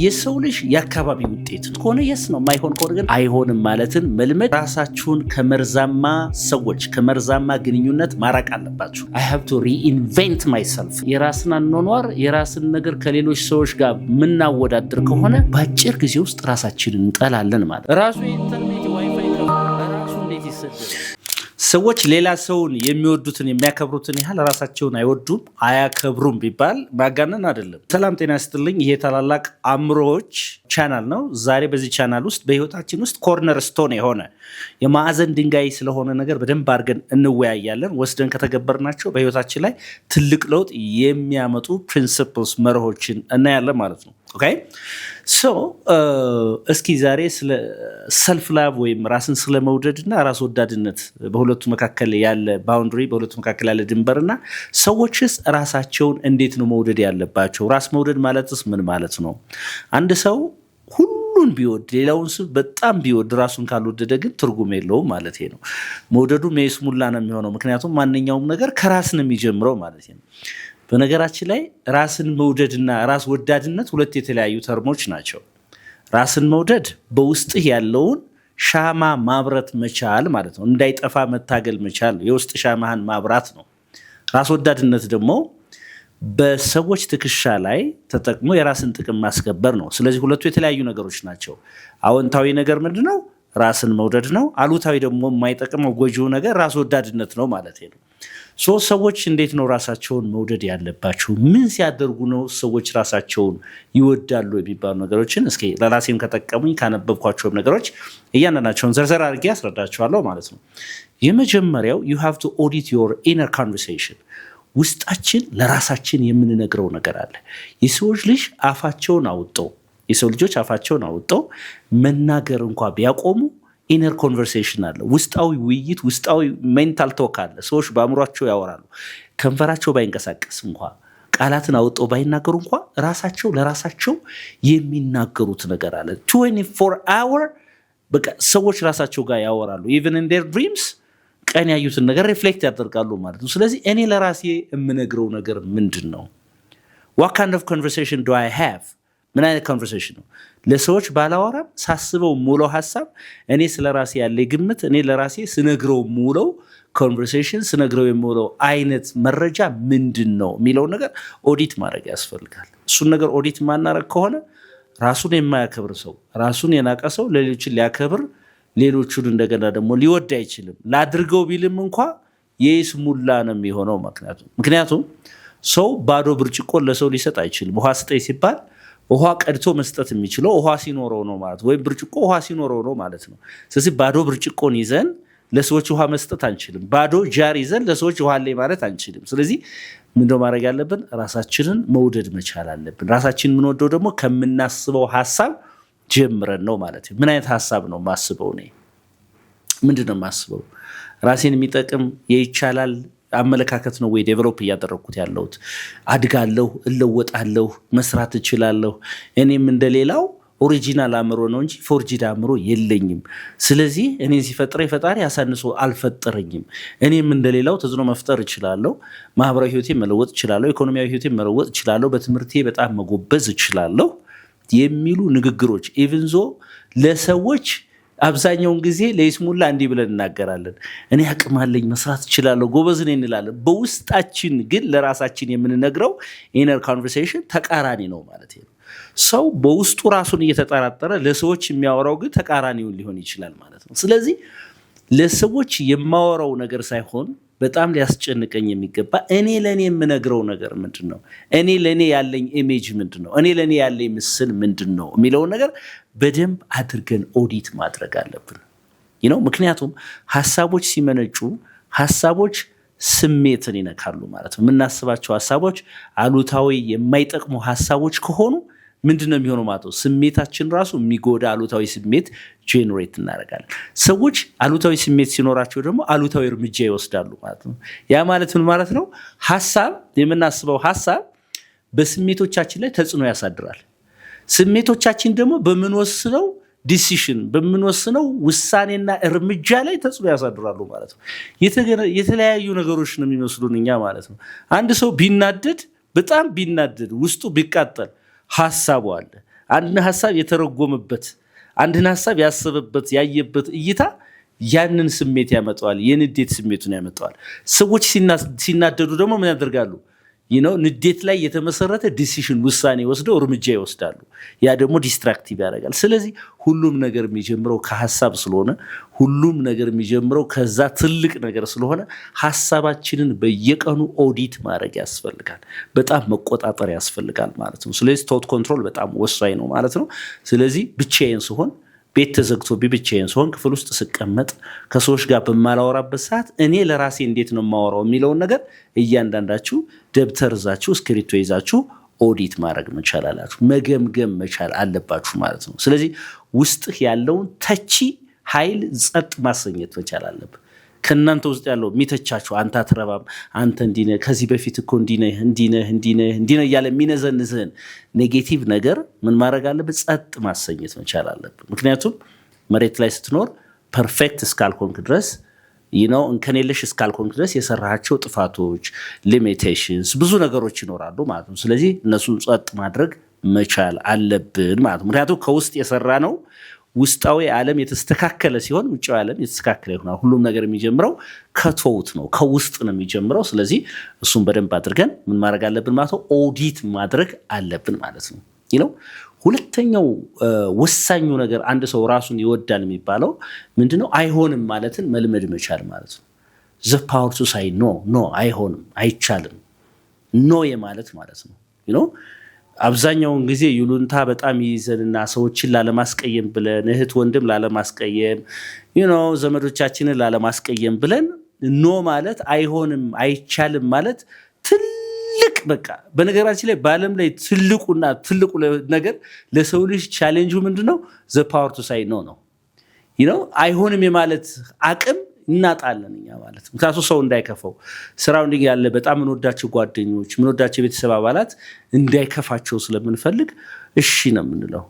የሰው ልጅ የአካባቢ ውጤት ከሆነ የስ ነው፣ ማይሆን ከሆነ ግን አይሆንም ማለትን መልመድ። ራሳችሁን ከመርዛማ ሰዎች ከመርዛማ ግንኙነት ማራቅ አለባችሁ። I have to reinvent myself። የራስን አኗኗር የራስን ነገር ከሌሎች ሰዎች ጋር ምናወዳድር ከሆነ በአጭር ጊዜ ውስጥ ራሳችንን እንጠላለን ማለት። ራሱ የኢንተርኔት ዋይፋይ ራሱ እንዴት ይሰደዳል? ሰዎች ሌላ ሰውን የሚወዱትን የሚያከብሩትን ያህል ራሳቸውን አይወዱም አያከብሩም ቢባል ማጋነን አይደለም። ሰላም ጤና ይስጥልኝ። ይሄ ታላላቅ አእምሮዎች ቻናል ነው። ዛሬ በዚህ ቻናል ውስጥ በህይወታችን ውስጥ ኮርነር ስቶን የሆነ የማዕዘን ድንጋይ ስለሆነ ነገር በደንብ አድርገን እንወያያለን። ወስደን ከተገበርናቸው በህይወታችን ላይ ትልቅ ለውጥ የሚያመጡ ፕሪንሲፕልስ መርሆችን እናያለን ማለት ነው። ኦኬ ሶ እስኪ ዛሬ ስለ ሰልፍ ላቭ ወይም ራስን ስለመውደድ እና ራስ ወዳድነት በሁለቱ መካከል ያለ ባውንደሪ በሁለቱ መካከል ያለ ድንበርና ሰዎችስ ራሳቸውን እንዴት ነው መውደድ ያለባቸው? ራስ መውደድ ማለትስ ምን ማለት ነው? አንድ ሰው ሁሉን ቢወድ ሌላውን ሰው በጣም ቢወድ ራሱን ካልወደደ ግን ትርጉም የለውም ማለት ነው። መውደዱ የይስሙላ ነው የሚሆነው። ምክንያቱም ማንኛውም ነገር ከራስ ነው የሚጀምረው ማለት ነው። በነገራችን ላይ ራስን መውደድና ራስ ወዳድነት ሁለት የተለያዩ ተርሞች ናቸው። ራስን መውደድ በውስጥህ ያለውን ሻማ ማብራት መቻል ማለት ነው። እንዳይጠፋ መታገል መቻል የውስጥ ሻማህን ማብራት ነው። ራስ ወዳድነት ደግሞ በሰዎች ትከሻ ላይ ተጠቅሞ የራስን ጥቅም ማስከበር ነው። ስለዚህ ሁለቱ የተለያዩ ነገሮች ናቸው። አዎንታዊ ነገር ምንድነው? ራስን መውደድ ነው። አሉታዊ ደግሞ የማይጠቅመው ጎጂው ነገር ራስ ወዳድነት ነው ማለት ነው። ሰዎች እንዴት ነው ራሳቸውን መውደድ ያለባቸው? ምን ሲያደርጉ ነው ሰዎች ራሳቸውን ይወዳሉ የሚባሉ ነገሮችን እስኪ ለራሴም ከጠቀሙኝ ካነበብኳቸውም ነገሮች እያንዳንዳቸውን ዘርዘር አድርጌ ያስረዳቸዋለሁ ማለት ነው። የመጀመሪያው you have to audit your inner conversation። ውስጣችን ለራሳችን የምንነግረው ነገር አለ። የሰው ልጆች አፋቸውን አውጥተው መናገር እንኳን ቢያቆሙ ኢነር ኮንቨርሴሽን አለ። ውስጣዊ ውይይት፣ ውስጣዊ ሜንታል ቶክ አለ። ሰዎች በአእምሯቸው ያወራሉ። ከንፈራቸው ባይንቀሳቀስ እንኳን ቃላትን አውጥተው ባይናገሩ እንኳን ራሳቸው ለራሳቸው የሚናገሩት ነገር አለ። 24 hour በቃ ሰዎች ራሳቸው ጋር ያወራሉ። even in their dreams ቀን ያዩትን ነገር ሪፍሌክት ያደርጋሉ ማለት ነው። ስለዚህ እኔ ለራሴ የምነግረው ነገር ምንድን ነው? what kind of conversation do I have? ምን አይነት ኮንቨርሴሽን ነው? ለሰዎች ባላወራም ሳስበው ሙለው ሐሳብ እኔ ስለራሴ ያለ ግምት እኔ ለራሴ ስነግረው ሙለው ኮንቨርሴሽን ስነግረው የሙለው አይነት መረጃ ምንድነው የሚለው ነገር ኦዲት ማድረግ ያስፈልጋል። እሱን ነገር ኦዲት ማናረግ ከሆነ ራሱን የማያከብር ሰው ራሱን የናቀ ሰው ሌሎችን ሊያከብር ሌሎቹን እንደገና ደግሞ ሊወድ አይችልም። ላድርገው ቢልም እንኳን የይስሙላ ነው የሚሆነው። ምክንያቱም ሰው ባዶ ብርጭቆ ለሰው ሊሰጥ አይችልም። ውሃ ስጠኝ ሲባል ውሃ ቀድቶ መስጠት የሚችለው ውሃ ሲኖረው ነው ማለት ወይም ብርጭቆ ውሃ ሲኖረው ነው ማለት ነው። ስለዚህ ባዶ ብርጭቆን ይዘን ለሰዎች ውሃ መስጠት አንችልም። ባዶ ጃር ይዘን ለሰዎች ውሃ ላይ ማለት አንችልም። ስለዚህ ምንድነው ማድረግ ያለብን? ራሳችንን መውደድ መቻል አለብን። ራሳችንን የምንወደው ደግሞ ከምናስበው ሐሳብ ጀምረን ነው ማለት ነው። ምን አይነት ሐሳብ ነው ማስበው? እኔ ምንድነው ማስበው? ራሴን የሚጠቅም ይቻላል አመለካከት ነው ወይ ዴቨሎፕ እያደረኩት ያለሁት? አድጋለሁ፣ እለወጣለሁ፣ መስራት እችላለሁ። እኔም እንደሌላው ኦሪጂናል አእምሮ ነው እንጂ ፎርጂድ አእምሮ የለኝም። ስለዚህ እኔ ሲፈጥረኝ ፈጣሪ አሳንሶ አልፈጠረኝም። እኔም እንደሌላው ተጽዕኖ መፍጠር እችላለሁ። ማህበራዊ ህይወቴን መለወጥ እችላለሁ። ኢኮኖሚያዊ ህይወቴን መለወጥ እችላለሁ። በትምህርቴ በጣም መጎበዝ እችላለሁ የሚሉ ንግግሮች ኢቭን ዞ ለሰዎች አብዛኛውን ጊዜ ለይስሙላ እንዲህ ብለን እናገራለን። እኔ አቅም አለኝ፣ መስራት እችላለሁ፣ ጎበዝ ነኝ እንላለን። በውስጣችን ግን ለራሳችን የምንነግረው ኢነር ኮንቨርሴሽን ተቃራኒ ነው ማለት ነው። ሰው በውስጡ ራሱን እየተጠራጠረ ለሰዎች የሚያወራው ግን ተቃራኒውን ሊሆን ይችላል ማለት ነው። ስለዚህ ለሰዎች የማወራው ነገር ሳይሆን በጣም ሊያስጨንቀኝ የሚገባ እኔ ለኔ የምነግረው ነገር ምንድነው? እኔ ለኔ ያለኝ ኢሜጅ ምንድነው? እኔ ለኔ ያለኝ ምስል ምንድነው የሚለው ነገር በደንብ አድርገን ኦዲት ማድረግ አለብን። ምክንያቱም ሐሳቦች ሲመነጩ ሐሳቦች ስሜትን ይነካሉ ማለት ነው። የምናስባቸው ሐሳቦች አሉታዊ የማይጠቅሙ ሐሳቦች ከሆኑ ምንድነው የሚሆነው ማለት ነው? ስሜታችን ራሱ የሚጎዳ አሉታዊ ስሜት ጄኔሬት እናደርጋለን። ሰዎች አሉታዊ ስሜት ሲኖራቸው ደግሞ አሉታዊ እርምጃ ይወስዳሉ ማለት ነው። ያ ማለት ምን ማለት ነው? የምናስበው ሐሳብ በስሜቶቻችን ላይ ተጽዕኖ ያሳድራል። ስሜቶቻችን ደግሞ በምንወስነው ዲሲሽን በምንወስነው ውሳኔና እርምጃ ላይ ተጽዕኖ ያሳድራሉ ማለት ነው። የተለያዩ ነገሮች ነው የሚመስሉን እኛ ማለት ነው። አንድ ሰው ቢናደድ በጣም ቢናደድ ውስጡ ቢቃጠል ሐሳቡ አለ። አንድ ሐሳብ የተረጎመበት አንድን ሐሳብ ያሰበበት ያየበት እይታ ያንን ስሜት ያመጣዋል የንዴት ስሜቱን ያመጣዋል ሰዎች ሲናደዱ ደግሞ ምን ያደርጋሉ ንዴት ላይ የተመሰረተ ዲሲሽን ውሳኔ ወስደው እርምጃ ይወስዳሉ ያ ደግሞ ዲስትራክቲቭ ያደርጋል ስለዚህ ሁሉም ነገር የሚጀምረው ከሐሳብ ስለሆነ ሁሉም ነገር የሚጀምረው ከዛ ትልቅ ነገር ስለሆነ ሐሳባችንን በየቀኑ ኦዲት ማድረግ ያስፈልጋል በጣም መቆጣጠር ያስፈልጋል ማለት ነው ስለዚህ ቶት ኮንትሮል በጣም ወሳኝ ነው ማለት ነው ስለዚህ ብቻዬን ስሆን ቤት ተዘግቶ ብቻዬን ስሆን ክፍል ውስጥ ስቀመጥ ከሰዎች ጋር በማላወራበት ሰዓት እኔ ለራሴ እንዴት ነው የማወራው የሚለውን ነገር እያንዳንዳችሁ ደብተር ይዛችሁ እስክሪብቶ ይዛችሁ ኦዲት ማድረግ መቻል አላችሁ መገምገም መቻል አለባችሁ ማለት ነው ስለዚህ ውስጥህ ያለውን ተቺ ኃይል ጸጥ ማሰኘት መቻል አለበት ከናንተ ውስጥ ያለው ሚተቻችሁ አንተ አትረባም አንተ እንዲነ ከዚህ በፊት እኮ እንዲነ ያለ ሚነዘንዝህን ኔጌቲቭ ነገር ምን ማድረግ አለበት ጸጥ ማሰኘት መቻል አለበት ምክንያቱም መሬት ላይ ስትኖር ፐርፌክት እስካልሆንክ ድረስ እንከኔለሽ እስካልሆንክ ድረስ የሰራሃቸው ጥፋቶች ሊሚቴሽንስ ብዙ ነገሮች ይኖራሉ ማለት ነው ስለዚህ እነሱን ጸጥ ማድረግ መቻል አለብን ማለት ነው ምክንያቱም ከውስጥ የሰራ ነው ውስጣዊ ዓለም የተስተካከለ ሲሆን ውጫዊ ዓለም የተስተካከለ ይሆናል ሁሉም ነገር የሚጀምረው ከቶውት ነው ከውስጥ ነው የሚጀምረው ስለዚህ እሱን በደንብ አድርገን ምን ማድረግ አለብን ማለት ነው ኦዲት ማድረግ አለብን ማለት ነው ሁለተኛው ወሳኙ ነገር አንድ ሰው ራሱን ይወዳል የሚባለው ምንድነው አይሆንም ማለትን መልመድ መቻል ማለት ነው the power to say no አይሆንም አይቻልም ኖ የማለት ማለት ነው አብዛኛውን ጊዜ ይሉንታ በጣም ይዘንና ሰዎችን ላለማስቀየም ብለን እህት ወንድም ላለማስቀየም ዘመዶቻችንን ላለማስቀየም ብለን ኖ ማለት አይሆንም አይቻልም ማለት ትልቅ በቃ በነገራችን ላይ በዓለም ላይ ትልቁ ነገር ለሰው ልጅ ቻሌንጁ ምንድነው the power to say no ነው አይሆንም የማለት አቅም እናጣለን እኛ ማለት ምክንያቱም ሰው እንዳይከፋው ስራውንዲንግ ያለ በጣም ምንወዳቸው ጓደኞች ምንወዳቸው ቤተሰብ አባላት እንዳይከፋቸው ስለምንፈልግ እሺ ነው የምንለው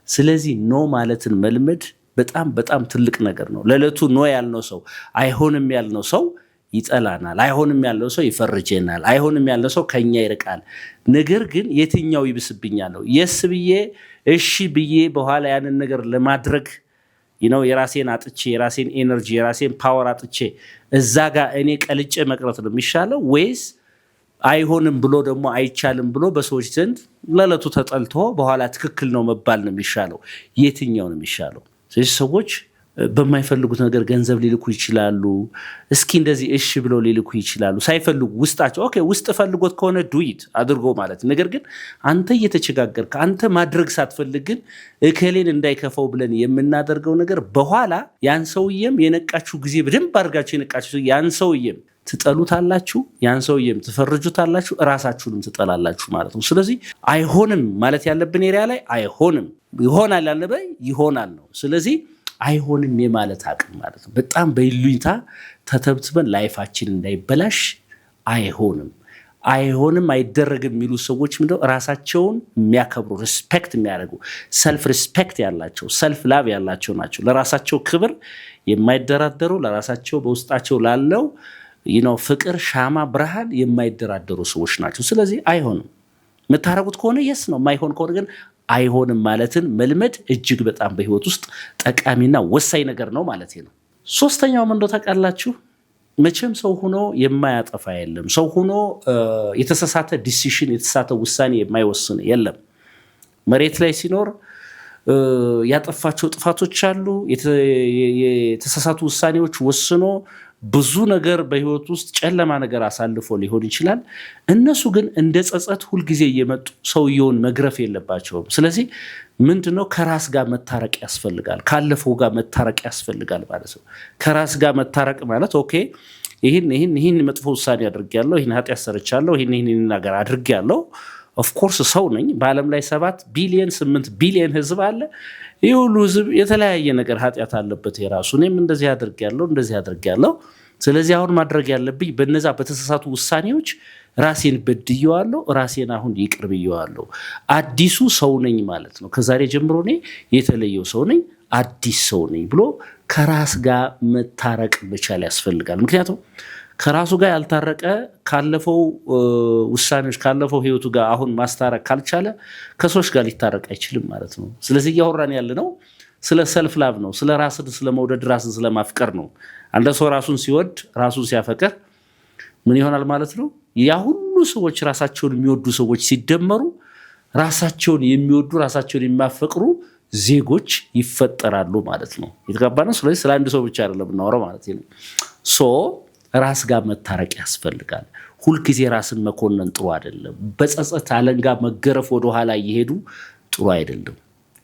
ስለዚህ ኖ ማለትን መልመድ በጣም በጣም ትልቅ ነገር ነው ለለቱ ኖ ያልነው ሰው አይሆንም ያልነው ሰው ይጠላናል አይሆንም ያልነው ሰው ይፈርጀናል አይሆንም ያልነው ሰው ከኛ ይርቃል ነገር ግን የትኛው ይብስብኛል ነው yes ብዬ እሺ ብዬ በኋላ ያንን ነገር ለማድረግ የራሴን አጥቼ የራሴን ኤነርጂ የራሴን ፓወር አጥቼ እዛ ጋር እኔ ቀልጬ መቅረት ነው የሚሻለው ወይስ አይሆንም ብሎ ደግሞ አይቻልም ብሎ በሰዎች ዘንድ ለለቱ ተጠልቶ በኋላ ትክክል ነው መባል ነው የሚሻለው የትኛው ነው የሚሻለው ስለዚህ ሰዎች በማይፈልጉት ነገር ገንዘብ ሊልኩ ይችላሉ እስኪ እንደዚህ እሺ ብሎ ሊልኩ ይችላሉ ሳይፈልጉ ውስጣቸው ኦኬ ውስጥ ፈልጎት ከሆነ ዱይት አድርጎ ማለት ነገር ግን አንተ እየተቸጋገርክ አንተ ማድረግ ሳትፈልግ ግን እከሌን እንዳይከፋው ብለን የምናደርገው ነገር በኋላ ያን ሰውየም የነቃችሁ ጊዜ በደንብ አድርጋችሁ የነቃችሁ ያን ሰውየም ትጠሉታላችሁ ያን ሰውየም ትፈርጁታላችሁ ራሳችሁንም ትጠላላችሁ ማለት ነው ስለዚህ አይሆንም ማለት ያለብን ኤሪያ ላይ አይሆንም ይሆናል ያለበይ ይሆናል ነው ስለዚህ አይሆንም የማለት አቅም ማለት ነው በጣም በይሉኝታ ተተብትበን ላይፋችን እንዳይበላሽ አይሆንም አይደረግም የሚሉ ሰዎች ምንድነው ራሳቸውን የሚያከብሩ ሪስፔክት የሚያደርጉ ሰልፍ ሪስፔክት ያላቸው ሰልፍ ላቭ ያላቸው ናቸው ለራሳቸው ክብር የማይደራደሩ ለራሳቸው በውስጣቸው ላለው ፍቅር ሻማ ብርሃን የማይደራደሩ ሰዎች ናቸው ስለዚህ አይሆንም መታረቁት ከሆነ yes ነው ማይሆን ከሆነ ግን አይሆንም ማለትን መልመድ እጅግ በጣም በህይወት ውስጥ ጠቃሚና ወሳኝ ነገር ነው ማለት ነው ሶስተኛው ምን ታውቃላችሁ መቼም ሰው ሆኖ የማያጠፋ የለም ሰው ሆኖ የተሳሳተ ዲሲሽን የተሳሳተ ውሳኔ የማይወስን የለም መሬት ላይ ሲኖር ያጠፋቸው ጥፋቶች አሉ የተሳሳቱ ውሳኔዎች ወስኖ ብዙ ነገር በህይወት ውስጥ ጨለማ ነገር አሳልፎ ሊሆን ይችላል እነሱ ግን እንደ ጸጸት ሁሉ ጊዜ እየመጡ ሰውየውን መግረፍ የለባቸውም ስለዚህ ምንድነው ከራስ ጋር መታረቅ ያስፈልጋል ካለፈው ጋር መታረቅ ያስፈልጋል ማለት ነው ከራስ ጋር መታረቅ ማለት ኦኬ ይሄን መጥፎ ውሳኔ አድርጌያለሁ ይሄን ኃጢያት ሰርቻለሁ ይሄን ነገር አድርጌያለሁ ኦፍ ኮርስ ሰው ነኝ በአለም ላይ 7 ቢሊዮን 8 ቢሊዮን ህዝብ አለ ይሁሉ ህዝብ የተለያየ ነገር ኃጢያት አለበት የራሱ እኔም እንደዚህ አድርጌያለሁ ስለዚህ አሁን ማድረግ ያለብኝ በነዛ በተሳሳቱ ውሳኔዎች ራሴን በድየዋለሁ ራሴን አሁን ይቅር ብየዋለሁ አዲሱ ሰው ነኝ ማለት ነው ከዛሬ ጀምሮ እኔ የተለየው ሰው ነኝ አዲስ ሰው ነኝ ብሎ ከራስ ጋር መታረቅ መቻል ያስፈልጋል ምክንያቱም ከራሱ ጋር ያልታረቀ ካለፈው ውሳኔዎች ካለፈው ህይወቱ ጋር አሁን ማስታረቅ ካልቻለ ከሰዎች ጋር ሊታረቅ አይችልም ማለት ነው። ስለዚህ እያወራን ያለነው ስለ ሰልፍ ላቭ ነው። ስለ ራስን ስለመውደድ ራስን ስለማፍቀር ነው። አንድ ሰው ራሱን ሲወድ ራሱን ሲያፈቅር ምን ይሆናል ማለት ነው? ያ ሁሉ ሰዎች ራሳቸውን የሚወዱ ሰዎች ሲደመሩ ራሳቸውን የሚወዱ ራሳቸውን የሚያፈቅሩ ዜጎች ይፈጠራሉ ማለት ነው። የተጋባነው ስለዚህ ስለ አንድ ሰው ብቻ አይደለም እናወራው ማለት ነው። ራስ ጋር መታረቅ ያስፈልጋል። ሁልጊዜ ራስን መኮነን ጥሩ አይደለም። በጸጸት አለንጋ መገረፍ ወደ ኋላ እየሄዱ ጥሩ አይደለም።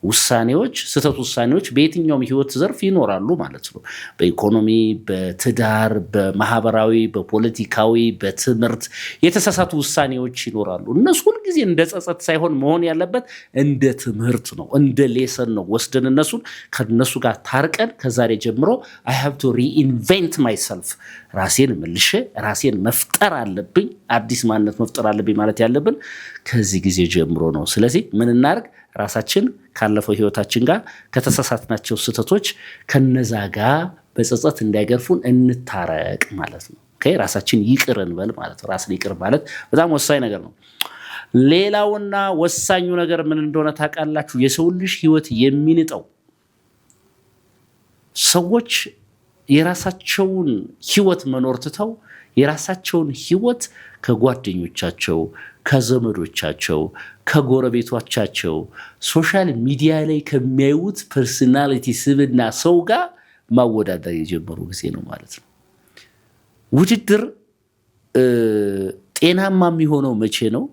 ውሳኔዎች ስህተት ውሳኔዎች በየትኛውም ህይወት ዘርፍ ይኖራሉ ማለት ነው። በኢኮኖሚ፣ በትዳር፣ በማህበራዊ፣ በፖለቲካዊ፣ በትምህርት የተሳሳቱ ውሳኔዎች ይኖራሉ። እነሱ ሁልጊዜ እንደ ጸጸት ሳይሆን መሆን ያለበት እንደ ትምህርት ነው፣ እንደ ሌሰን ነው። ወስደን ከነሱ ጋር ታርቀን ከዛሬ ጀምሮ I have to reinvent myself ራሴን መልሼ ራሴን መፍጠር አለብኝ፣ አዲስ ማንነት መፍጠር አለብኝ ማለት ያለብን ከዚህ ጊዜ ጀምሮ ነው። ስለዚህ ምን እናርግ? ራሳችን ካለፈው ህይወታችን ጋር ከተሳሳትናቸው ስህተቶች ከነዛ ጋር በጸጸት እንዳይገርፉን እንታረቅ ማለት ነው። ራሳችን ይቅር እንበል ማለት ነው። ራስን ይቅር ማለት በጣም ወሳኝ ነገር ነው። ሌላውና ወሳኙ ነገር ምን እንደሆነ ታውቃላችሁ? የሰው ልጅ ህይወት የሚንጠው ሰዎች የራሳቸውን ህይወት መኖር ትተው የራሳቸውን ህይወት ከጓደኞቻቸው፣ ከዘመዶቻቸው፣ ከጎረቤቶቻቸው ሶሻል ሚዲያ ላይ ከሚያዩት ፐርሰናሊቲ ስብና ሰው ጋር ማወዳደር የጀመሩ ጊዜ ነው ማለት ነው። ውድድር ጤናማ የሚሆነው መቼ ነው?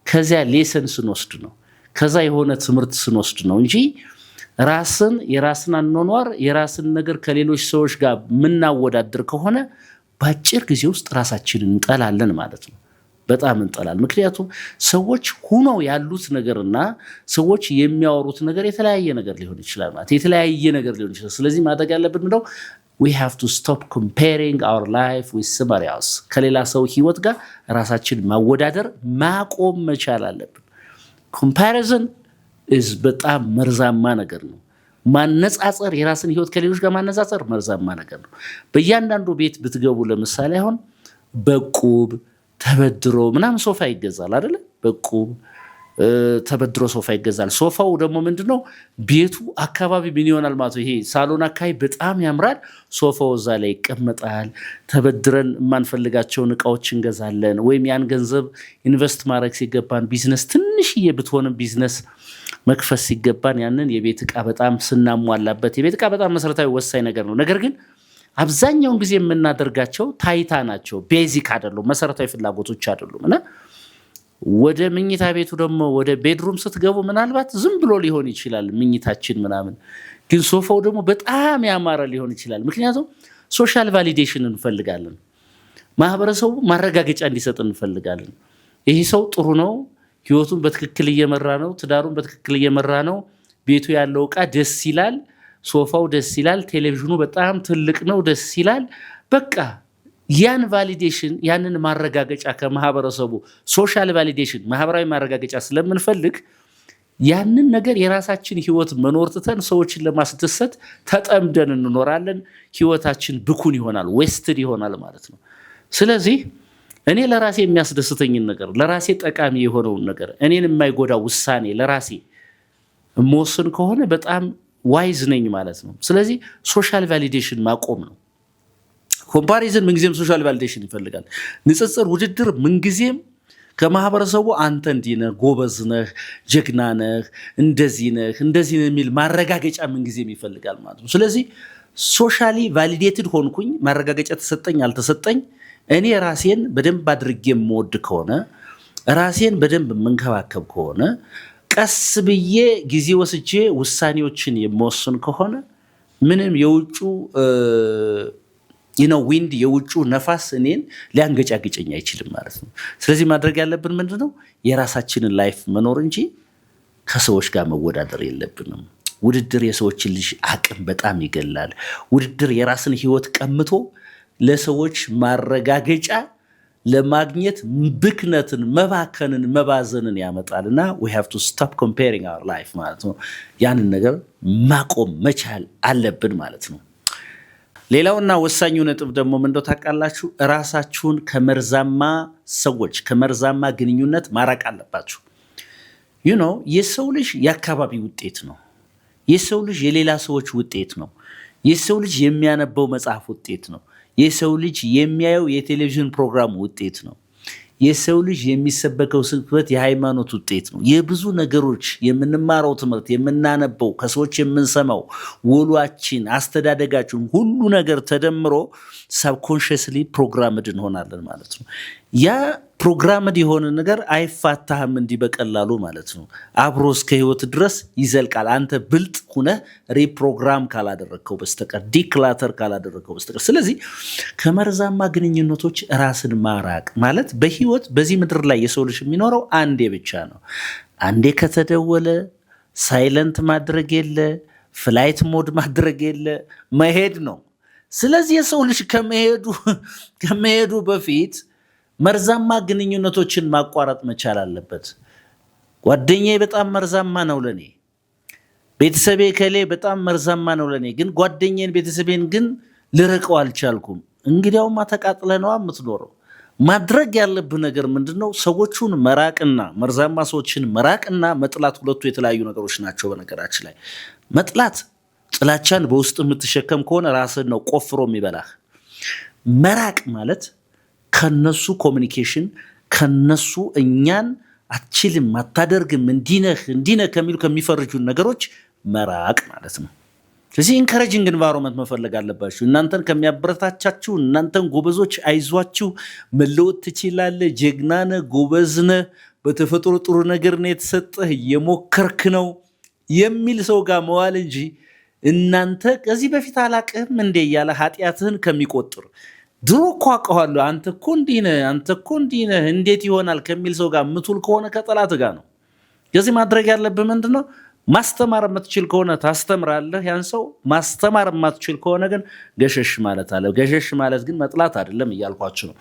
ከዚያ ሌሰን ስንወስድ ነው። ከዛ የሆነ ትምህርት ስንወስድ ነው እንጂ የራስን አኗኗር የራስን ነገር ከሌሎች ሰዎች ጋር የምናወዳድር ከሆነ በአጭር ጊዜ ውስጥ ራሳችንን እንጠላለን ማለት ነው። በጣም እንጠላል። ምክንያቱም ሰዎች ሁነው ያሉት ነገርና ሰዎች የሚያወሩት ነገር የተለያየ ነገር ሊሆን ይችላል ማለት የተለያየ ነገር ሊሆን ይችላል። ስለዚህ ማድረግ ያለብን ምንድነው? we have to stop comparing our life with somebody else። ከሌላ ሰው ህይወት ጋር ራሳችን ማወዳደር ማቆም መቻል አለብን። comparison is በጣም መርዛማ ነገር ነው። ማነጻጸር የራስን ህይወት ከሌሎች ጋር ማነጻጸር መርዛማ ነገር ነው። በእያንዳንዱ ቤት ብትገቡ ለምሳሌ አሁን በቁብ ተበድሮ ምናምን ሶፋ ይገዛል አይደለ? በቁብ ተበድሮ ሶፋ ይገዛል። ሶፋው ደግሞ ምንድነው? ቤቱ አካባቢ ምን ይሆናል ማለት ነው። ይሄ ሳሎን አካባቢ በጣም ያምራል። ሶፋው እዛ ላይ ይቀመጣል። ተበድረን የማንፈልጋቸውን እቃዎች እንገዛለን። ወይም ያን ገንዘብ ኢንቨስት ማድረግ ሲገባን ቢዝነስ ትንሽዬ ብትሆንም ቢዝነስ መክፈት ሲገባን ያንን የቤት እቃ በጣም ስናሟላበት የቤት እቃ በጣም መሰረታዊ ወሳኝ ነገር ነው። ነገር ግን አብዛኛውን ጊዜ የምናደርጋቸው ታይታ ናቸው። ቤዚክ አይደሉም፣ መሰረታዊ ፍላጎቶች አይደሉም። እና ወደ ምኝታ ቤቱ ደግሞ ወደ ቤድሩም ስትገቡ ምናልባት ዝም ብሎ ሊሆን ይችላል ምኝታችን ምናምን፣ ግን ሶፋው ደግሞ በጣም ያማረ ሊሆን ይችላል። ምክንያቱም ሶሻል ቫሊዴሽን እንፈልጋለን። ማህበረሰቡ ማረጋገጫ እንዲሰጥ እንፈልጋለን። ይሄ ሰው ጥሩ ነው፣ ህይወቱን በትክክል እየመራ ነው፣ ትዳሩን በትክክል እየመራ ነው፣ ቤቱ ያለው እቃ ደስ ይላል፣ ሶፋው ደስ ይላል፣ ቴሌቪዥኑ በጣም ትልቅ ነው፣ ደስ ይላል። በቃ ያን ቫሊዴሽን ያንን ማረጋገጫ ከማህበረሰቡ ሶሻል ቫሊዴሽን ማህበራዊ ማረጋገጫ ስለምንፈልግ ያንን ነገር የራሳችን ህይወት መኖር ትተን ሰዎችን ለማስደሰት ተጠምደን እንኖራለን። ህይወታችን ብኩን ይሆናል፣ ዌስትድ ይሆናል ማለት ነው። ስለዚህ እኔ ለራሴ የሚያስደስተኝን ነገር ለራሴ ጠቃሚ የሆነውን ነገር እኔን የማይጎዳ ውሳኔ ለራሴ መወሰን ከሆነ በጣም ዋይዝ ነኝ ማለት ነው። ስለዚህ ሶሻል ቫሊዴሽን ማቆም ነው። ኮምፓሪዝን ምንጊዜም ሶሻል ቫሊዴሽን ይፈልጋል። ንጽጽር፣ ውድድር ምንጊዜም ከማህበረሰቡ አንተ እንዲህ ነህ፣ ጎበዝ ነህ፣ ጀግና ነህ፣ እንደዚህ ነህ የሚል ማረጋገጫ ምንጊዜም ይፈልጋል ማለት ነው። ስለዚህ ሶሻሊ ቫሊዴትድ ሆንኩኝ፣ ማረጋገጫ ተሰጠኝ አልተሰጠኝ፣ እኔ ራሴን በደንብ አድርጌ የምወድ ከሆነ ራሴን በደንብ የምንከባከብ ከሆነ ቀስ ብዬ ጊዜ ወስጄ ውሳኔዎችን የምወስን ከሆነ ምንም የውጩ ዊንድ የውጩ ነፋስ እኔን ሊያንገጫግጨኝ አይችልም ማለት ነው። ስለዚህ ማድረግ ያለብን ምንድነው? የራሳችንን ላይፍ መኖር እንጂ ከሰዎች ጋር መወዳደር የለብንም። ውድድር የሰዎችን ልጅ አቅም በጣም ይገላል። ውድድር የራስን ህይወት ቀምቶ ለሰዎች ማረጋገጫ ለማግኘት ብክነትን፣ መባከንን፣ መባዘንን ያመጣልና we have to stop comparing our life ማለት ነው። ያንን ነገር ማቆም መቻል አለብን ማለት ነው። ሌላውና ወሳኙ ነጥብ ደግሞ ምንድነው ታውቃላችሁ? ራሳችሁን ከመርዛማ ሰዎች ከመርዛማ ግንኙነት ማራቅ አለባችሁ። የሰው ልጅ የአካባቢ ውጤት ነው። የሰው ልጅ የሌላ ሰዎች ውጤት ነው። የሰው ልጅ የሚያነበው መጽሐፍ ውጤት ነው። የሰው ልጅ የሚያየው የቴሌቪዥን ፕሮግራም ውጤት ነው። የሰው ልጅ የሚሰበከው ስብከት የሃይማኖት ውጤት ነው። የብዙ ነገሮች የምንማረው ትምህርት፣ የምናነበው፣ ከሰዎች የምንሰማው፣ ውሏችን፣ አስተዳደጋችን ሁሉ ነገር ተደምሮ ሳብኮንሽስሊ ፕሮግራምድ እንሆናለን ማለት ነው። ያ ፕሮግራምድ የሆነ ነገር አይፋታህም እንዲህ በቀላሉ ማለት ነው። አብሮ እስከ ህይወት ድረስ ይዘልቃል። አንተ ብልጥ ሁነህ ሪፕሮግራም ካላደረግከው በስተቀር ዲክላተር ካላደረግከው በስተቀር። ስለዚህ ከመርዛማ ግንኙነቶች ራስን ማራቅ ማለት በህይወት በዚህ ምድር ላይ የሰው ልጅ የሚኖረው አንዴ ብቻ ነው። አንዴ ከተደወለ ሳይለንት ማድረግ የለ፣ ፍላይት ሞድ ማድረግ የለ፣ መሄድ ነው። ስለዚህ የሰው ልጅ ከመሄዱ በፊት መርዛማ ግንኙነቶችን ማቋረጥ መቻል አለበት። ጓደኛዬ በጣም መርዛማ ነው ለኔ፣ ቤተሰቤ ከሌ በጣም መርዛማ ነው ለኔ፣ ግን ጓደኛዬን ቤተሰቤን ግን ልርቀው አልቻልኩም። እንግዲያውማ ተቃጥለህ ነዋ የምትኖረው። ማድረግ ያለብህ ነገር ምንድነው? ሰዎቹን መራቅና መርዛማ ሰዎችን መራቅና መጥላት ሁለቱ የተለያዩ ነገሮች ናቸው። በነገራችን ላይ መጥላት ጥላቻን በውስጥ የምትሸከም ከሆነ ራስን ነው ቆፍሮ የሚበላህ። መራቅ ማለት ከነሱ ኮሚኒኬሽን ከነሱ እኛን አትችልም አታደርግም እንዲነህ ከሚሉ ከሚፈርጁን ነገሮች መራቅ ማለት ነው። ስለዚህ ኢንካሬጂንግ ኢንቫይሮንመንት መፈለግ አለባችሁ። እናንተን ከሚያበረታቻችሁ፣ እናንተን ጎበዞች፣ አይዟችሁ፣ መለወጥ ትችላለህ፣ ጀግናነህ፣ ጎበዝነህ፣ በተፈጥሮ ጥሩ ነገር ነው የተሰጠህ፣ እየሞከርክ ነው የሚል ሰው ጋር መዋል እንጂ እናንተ ከዚህ በፊት አላቅህም እንዴ እያለ ኃጢአትህን ከሚቆጥር ድሮ እኮ አውቀዋለሁ አንተ እኮ እንዲህ ነህ እንዴት ይሆናል ከሚል ሰው ጋር ምትውል ከሆነ ከጠላት ጋር ነው። ከዚህ ማድረግ ያለብህ ምንድነው? ማስተማር የምትችል ከሆነ ታስተምራለህ ያን ሰው። ማስተማር የማትችል ከሆነ ግን ገሸሽ ማለት አለ። ገሸሽ ማለት ግን መጥላት አይደለም እያልኳችሁ ነው።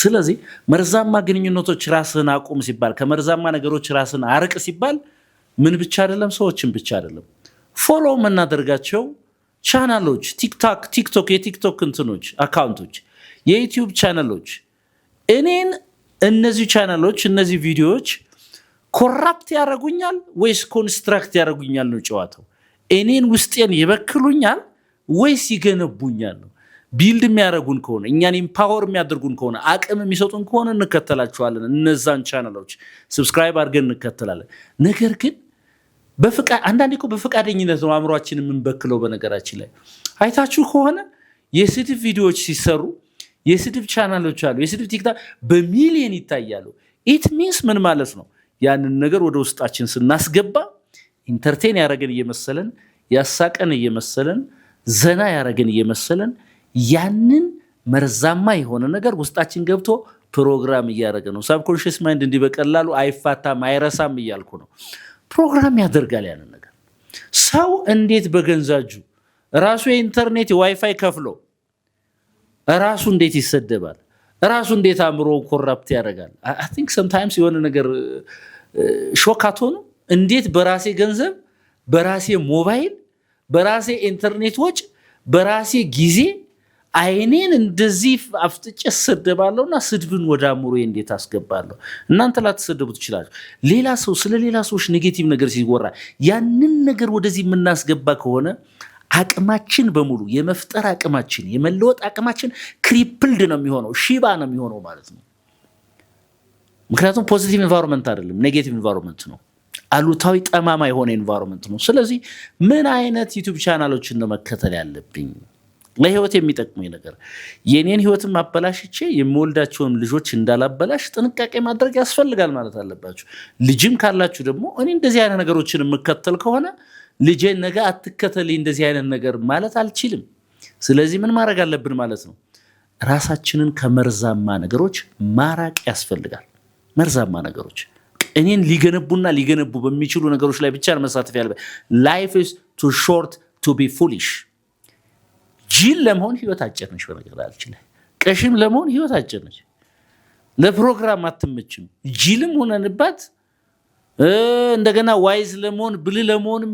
ስለዚህ መርዛማ ግንኙነቶች ራስህን አቁም ሲባል፣ ከመርዛማ ነገሮች ራስህን አርቅ ሲባል ምን ብቻ አይደለም፣ ሰዎችን ብቻ አይደለም፣ ፎሎ የምናደርጋቸው ቻናሎች፣ ቲክቶክ የቲክቶክ እንትኖች አካውንቶች፣ የዩቲዩብ ቻናሎች እኔን እነዚህ ቻናሎች እነዚህ ቪዲዮዎች ኮራፕት ያደርጉኛል ወይስ ኮንስትራክት ያደርጉኛል ነው ጨዋታው። እኔን ውስጤን ይበክሉኛል ወይስ ይገነቡኛል ነው። ቢልድ የሚያደርጉን ከሆነ እኛን ኢምፓወር የሚያደርጉን ከሆነ አቅም የሚሰጡን ከሆነ እንከተላቸዋለን። እነዛን ቻናሎች ሰብስክራይብ አድርገን እንከተላለን። ነገር ግን አንዳንዴ እኮ በፈቃደኝነት ነው አእምሯችን የምንበክለው። በነገራችን ላይ አይታችሁ ከሆነ የስድብ ቪዲዮዎች ሲሰሩ የስድብ ቻናሎች አሉ፣ የስድብ ቲክታክ በሚሊዮን ይታያሉ። ኢት ሚንስ ምን ማለት ነው? ያንን ነገር ወደ ውስጣችን ስናስገባ ኢንተርቴን ያደረገን እየመሰለን፣ ያሳቀን እየመሰለን፣ ዘና ያደረገን እየመሰለን ያንን መርዛማ የሆነ ነገር ውስጣችን ገብቶ ፕሮግራም እያደረገ ነው። ሳብኮንሽስ ማይንድ እንዲህ በቀላሉ አይፋታም አይረሳም እያልኩ ነው። ፕሮግራም ያደርጋል ያንን ነገር። ሰው እንዴት በገንዛጁ ራሱ የኢንተርኔት ዋይፋይ ከፍሎ ራሱ እንዴት ይሰደባል? ራሱ እንዴት አእምሮ ኮራፕት ያደርጋል? አይ ቲንክ ሰምታይምስ የሆነ ነገር ሾካቶ ነው። እንዴት በራሴ ገንዘብ፣ በራሴ ሞባይል፣ በራሴ ኢንተርኔት ወጪ፣ በራሴ ጊዜ አይኔን እንደዚህ አፍጥጬ ሰደባለሁና ስድብን ወደ አእምሮዬ እንዴት አስገባለሁ? እናንተ ላትሰደቡ ትችላላችሁ። ሌላ ሰው ስለ ሌላ ሰዎች ኔጌቲቭ ነገር ሲወራ ያንን ነገር ወደዚህ የምናስገባ ከሆነ አቅማችን በሙሉ የመፍጠር አቅማችን የመለወጥ አቅማችን ክሪፕልድ ነው የሚሆነው፣ ሺባ ነው የሚሆነው ማለት ነው። ምክንያቱም ፖዚቲቭ ኢንቫይሮንመንት አይደለም፣ ኔጌቲቭ ኢንቫይሮንመንት ነው። አሉታዊ ጠማማ የሆነ ኢንቫይሮንመንት ነው። ስለዚህ ምን አይነት ዩቲዩብ ቻናሎችን ነው መከተል ያለብኝ? ለህይወት የሚጠቅመኝ ነገር የኔን ህይወትን ማበላሽቼ የምወልዳቸውን ልጆች እንዳላበላሽ ጥንቃቄ ማድረግ ያስፈልጋል ማለት አለባችሁ። ልጅም ካላችሁ ደግሞ እኔ እንደዚህ አይነት ነገሮችን የምከተል ከሆነ ልጄ ነገ አትከተል እንደዚህ አይነት ነገር ማለት አልችልም። ስለዚህ ምን ማድረግ አለብን ማለት ነው? ራሳችንን ከመርዛማ ነገሮች ማራቅ ያስፈልጋል። መርዛማ ነገሮች እኔን ሊገነቡ በሚችሉ ነገሮች ላይ ብቻ መሳተፍ ያለበት። ላይፍ ኢዝ ቱ ሾርት ቱ ቢ ፉሊሽ። ጅል ለመሆን ህይወት አጭር ነች። በነገራችን ላይ ቀሽም ለመሆን ህይወት አጭር ነች። ለፕሮግራም አትመችም። ጅልም ሆነንባት እንደገና ዋይዝ ለመሆን ብልህ ለመሆንም